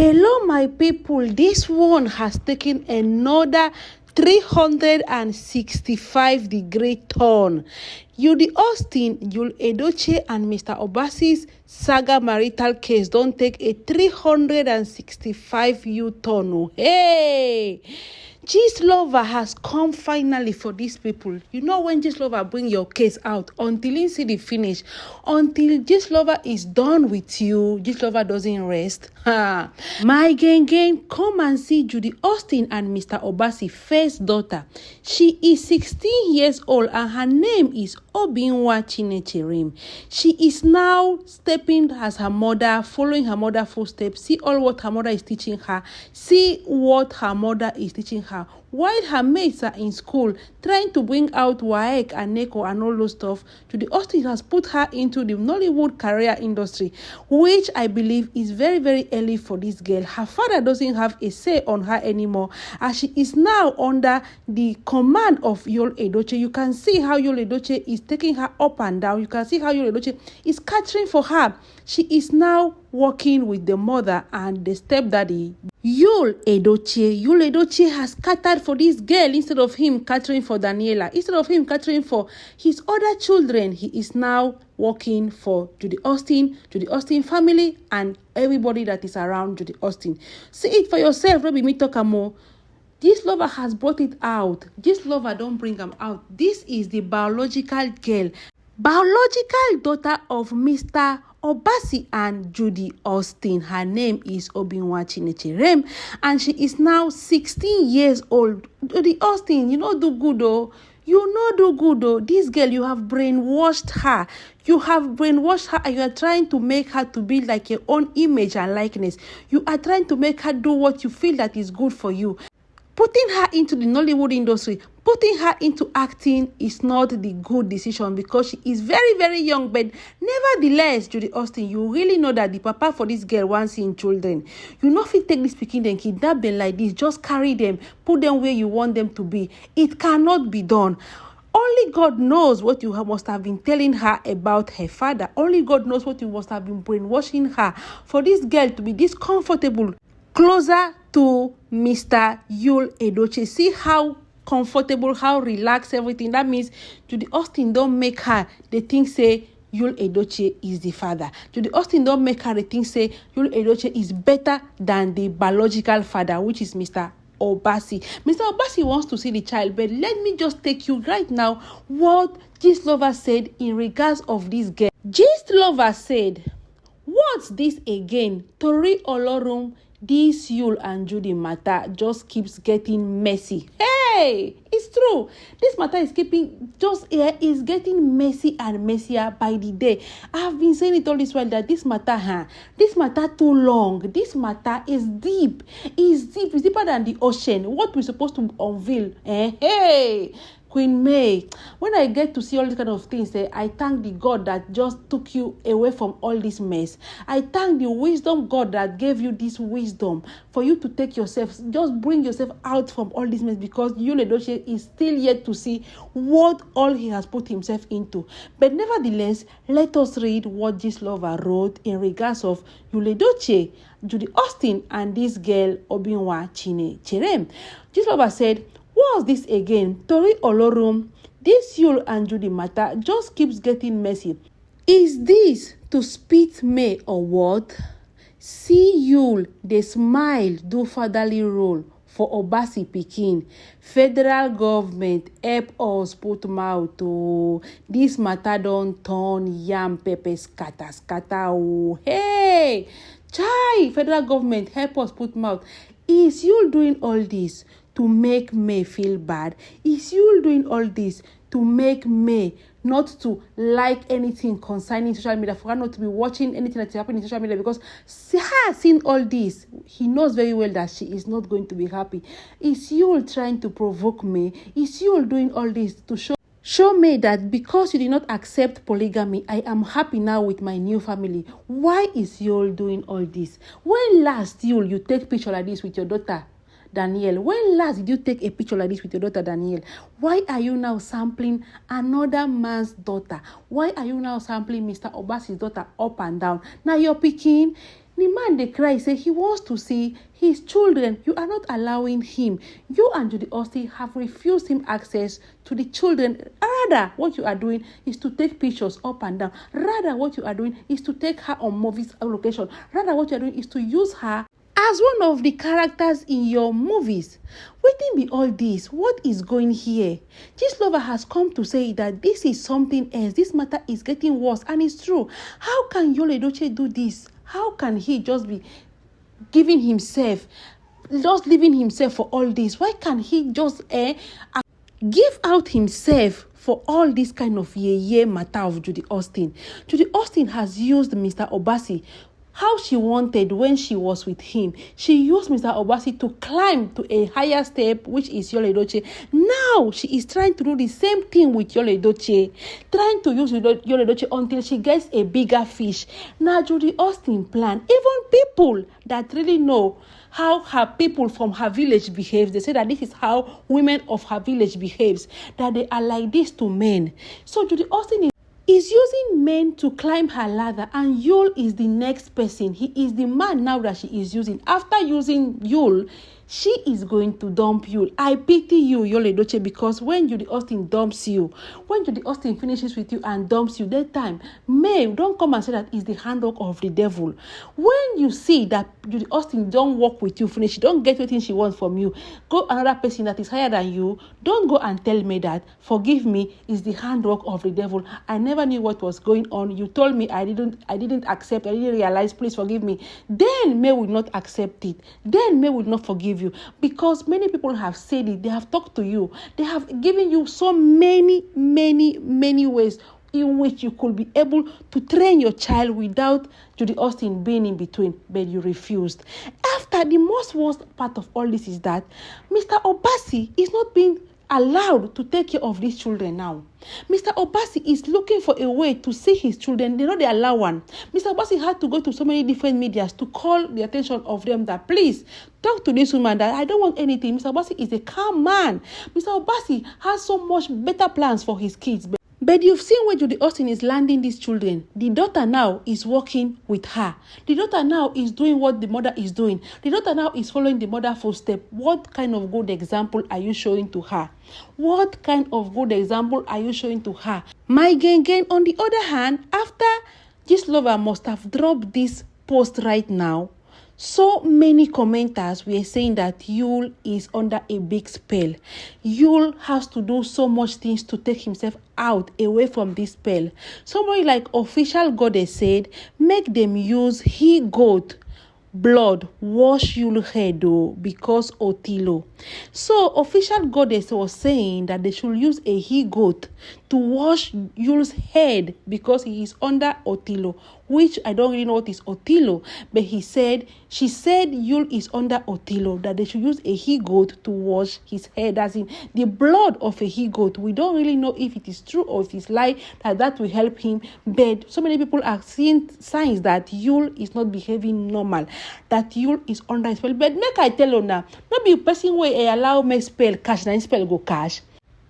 Hello, my people. This one has taken another 365-degree turn. Judy Austin, Yul Edochie, and Mr. Obasi's saga marital case don't take a 365 U-turn. Oh, hey! Gist Lover has come finally for these people. You know when Gist Lover bring your case out, until you see the finish, until Gist Lover is done with you, Gist Lover doesn't rest. My ghen, come and see Judy Austin and Mr. Obasi's first daughter. She is 16 years old and her name is Obinwa. She is now stepping as her mother, following her mother's footsteps. See all what her mother is teaching her. See what her mother is teaching her. While her mates are in school trying to bring out WAEC and NECO and all those stuff, Judy Austin has put her into the Nollywood career industry, which I believe is very, very early for this girl. Her father doesn't have a say on her anymore, as she is now under the command of Yul Edochie. You can see how Yul Edochie is taking her up and down. You can see how Yul Edochie is catering for her. She is now working with the mother and the stepdaddy, Yul Edochie. Yul Edochie has catered for this girl instead of him catering for Daniela. Instead of him catering for his other children, he is now working for Judy Austin family, and everybody that is around Judy Austin. See it for yourself. Don't be me talk more. Gist Lover has brought it out. Gist Lover don't bring them out. This is the biological girl, biological daughter of Mr. Obasi and Judy Austin. Her name is Obinwa, and she is now 16 years old. Judy Austin, you know do good though. You know do good though. This girl, you have brainwashed her. You have brainwashed her and you are trying to make her to be like your own image and likeness. You are trying to make her do what you feel that is good for you. Putting her into the Nollywood industry, putting her into acting is not the good decision because she is very, very young. But nevertheless, Judy Austin, you really know that the papa for this girl wants seeing children. You know if you take this pikin and kidnap them like this, just carry them, put them where you want them to be. It cannot be done. Only God knows what you must have been telling her about her father. Only God knows what you must have been brainwashing her for this girl to be this comfortable, closer to Mr. Yul Edochie. See how comfortable, how relaxed everything. That means Judy Austin don't make her the thing say Yul Edochie is the father. Judy Austin don't make her the thing say Yul Edochie is better than the biological father, which is Mr. Obasi. Mr. Obasi wants to see the child, but let me just take you right now what Gist Lover said in regards of this girl. Gist Lover said, "What's this again? Tori Olorum, this Yul and Judy matter just keeps getting messy." Hey, it's true. This matter is is getting messy and messier by the day. I have been saying it all this while that this matter too long. This matter is deep. It's deeper than the ocean. What we're supposed to unveil. Hey. Queen May, when I get to see all these kind of things, I thank the God that just took you away from all this mess. I thank the wisdom God that gave you this wisdom for you to take yourself, just bring yourself out from all this mess, because Yul Edochie is still yet to see what all he has put himself into. But nevertheless, let us read what Gist Lover wrote in regards of Yul Edochie, Judy Austin, and this girl Obinwa Cherem. Gist Lover said, "What's this again? Tori Olorum, this Yul and Judy matter just keeps getting messy. Is this to spit May or what? See Yul, they smile, do fatherly role for Obasi pikin. Federal government help us put mouth. Oh, this matter don't turn yam pepper scatter. Oh, hey, chai, federal government help us put mouth. Is Yul doing all this to make May feel bad? Is you doing all this to make May not to like anything concerning social media, for her not to be watching anything that's happening in social media? Because her seeing all this, he knows very well that she is not going to be happy. Is you trying to provoke May? Is you doing all this to show me that because you did not accept polygamy, I am happy now with my new family? Why is you doing all this? When last you take picture like this with your daughter Danielle? When last did you take a picture like this with your daughter Danielle? Why are you now sampling another man's daughter? Why are you now sampling Mr. Obasi's daughter up and down? Now you're picking. The man dey cry say he wants to see his children. You are not allowing him. You and Judy Austin have refused him access to the children. Rather, what you are doing is to take pictures up and down. Rather, what you are doing is to take her on movies location. Rather, what you are doing is to use her as one of the characters in your movies. Wetin be all this? What is going here? Gistlover has come to say that this is something else. This matter is getting worse, and it's true. How can Yul Edochie do this? How can he just be leaving himself for all this? Why can't he just give out himself for all this kind of matter of Judy Austin? Judy Austin has used Mr. Obasi how she wanted when she was with him. She used Mr. Obasi to climb to a higher step, which is Yul Edochie. Now she is trying to do the same thing with Yul Edochie, trying to use Yul Edochie until she gets a bigger fish. Now Judy Austin plan. Even people that really know how her people from her village behave, they say that this is how women of her village behaves, that they are like this to men. So Judy Austin is using men to climb her ladder, and Yul is the next person. He is the man now that she is using. After using Yul, she is going to dump Yul. I pity you, Yul Edochie, because when Judy Austin dumps you, when Judy Austin finishes with you and dumps you, that time, don't come and say that it's the handwork of the devil. When you see that Judy Austin don't work with you, finish, she don't get everything she wants from you, go another person that is higher than you, don't go and tell me that, forgive me, is the handwork of the devil. I never knew what was going on. You told me I didn't accept, I didn't realize, please forgive me. Then May will not accept it. Then May will not forgive you, because many people have said it. They have talked to you. They have given you so many ways in which you could be able to train your child without Judy Austin being in between, but you refused. After, the most worst part of all this is that Mr. Obasi is not being allowed to take care of these children now. Mr. Obasi is looking for a way to see his children. They know they allow one. Mr. Obasi had to go to so many different medias to call the attention of them that, please, talk to this woman, that I don't want anything. Mr. Obasi is a calm man. Mr. Obasi has so much better plans for his kids. But you've seen where Judy Austin is landing these children. The daughter now is working with her. The daughter now is doing what the mother is doing. The daughter now is following the mother's footsteps. What kind of good example are you showing to her? What kind of good example are you showing to her? My ghen, on the other hand, after Gistlover must have dropped this post right now, so many commenters were saying that Yul is under a big spell. Yul has to do so much things to take himself out, away from this spell. Somebody like Official Goddess said, make them use he-goat blood wash Yul head because Otilo. So Official Goddess was saying that they should use a he-goat to wash Yul's head because he is under Otilo, which I don't really know what is Otilo, but she said Yul is under Otilo, that they should use a he-goat to wash his head, as in the blood of a he-goat. We don't really know if it is true or if it's lie, that will help him, but so many people are seeing signs that Yul is not behaving normal, that Yul is under spell. But make I tell you now, not be a person where allow me spell cash, then spell go cash.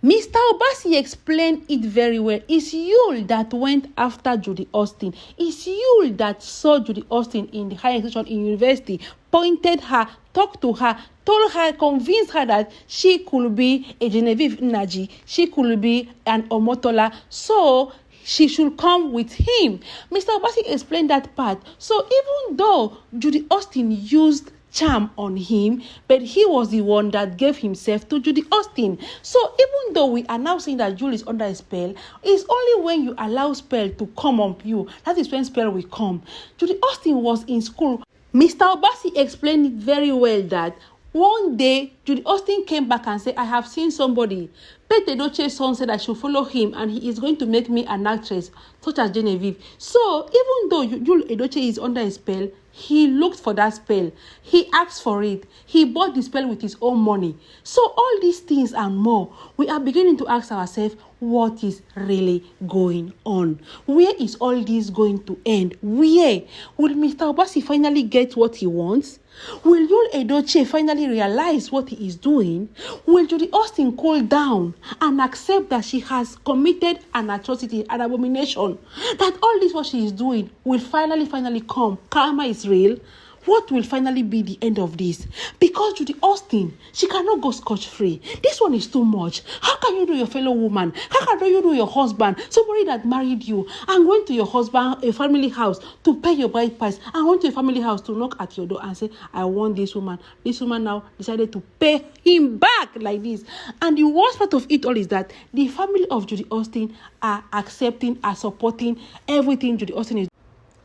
Mr. Obasi explained it very well. It's Yul that went after Judy Austin. It's Yul that saw Judy Austin in the higher institution in university, pointed her, talked to her, told her, convinced her that she could be a Genevieve Nnaji, she could be an Omotola, so she should come with him. Mr. Obasi explained that part. So even though Judy Austin used charm on him, but he was the one that gave himself to Judy Austin. So even though we are now saying that Yul is under a spell, it's only when you allow spell to come on you, that is when spell will come. Judy Austin was in school. Mr. Obasi explained it very well that one day Judy Austin came back and said, I have seen somebody. Pete Edochie's son said I should follow him and he is going to make me an actress such as Genevieve. So even though Yul Edochie is under a spell, he looked for that spell. He asked for it. He bought the spell with his own money. So all these things and more, we are beginning to ask ourselves, what is really going on. Where is all this going to end? Where will Mr. Obasi finally get what he wants? Will Yul Edochie finally realize what he is doing? Will Judy Austin cool down and accept that she has committed an atrocity, an abomination? That all this what she is doing will finally come. Karma is real. What will finally be the end of this? Because Judy Austin, she cannot go scotch-free. This one is too much. How can you do your fellow woman? How can you do your husband, somebody that married you, and went to your husband, a family house, to pay your bride price, and went to a family house to knock at your door and say, I want this woman. This woman now decided to pay him back like this. And the worst part of it all is that the family of Judy Austin are accepting, are supporting everything Judy Austin is.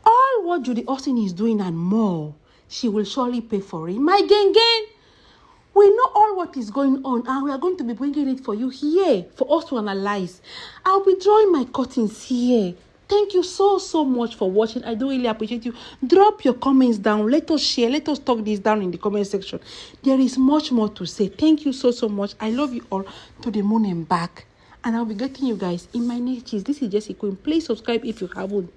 All what Judy Austin is doing and more, she will surely pay for it. My ghen, we know all what is going on, and we are going to be bringing it for you here for us to analyze. I'll be drawing my curtains here. Thank you so much for watching. I do really appreciate you. Drop your comments down. Let us share. Let us talk this down in the comment section. There is much more to say. Thank you so much. I love you all to the moon and back. And I'll be getting you guys in my next cheese. This is Jessie Queen. Please subscribe if you haven't.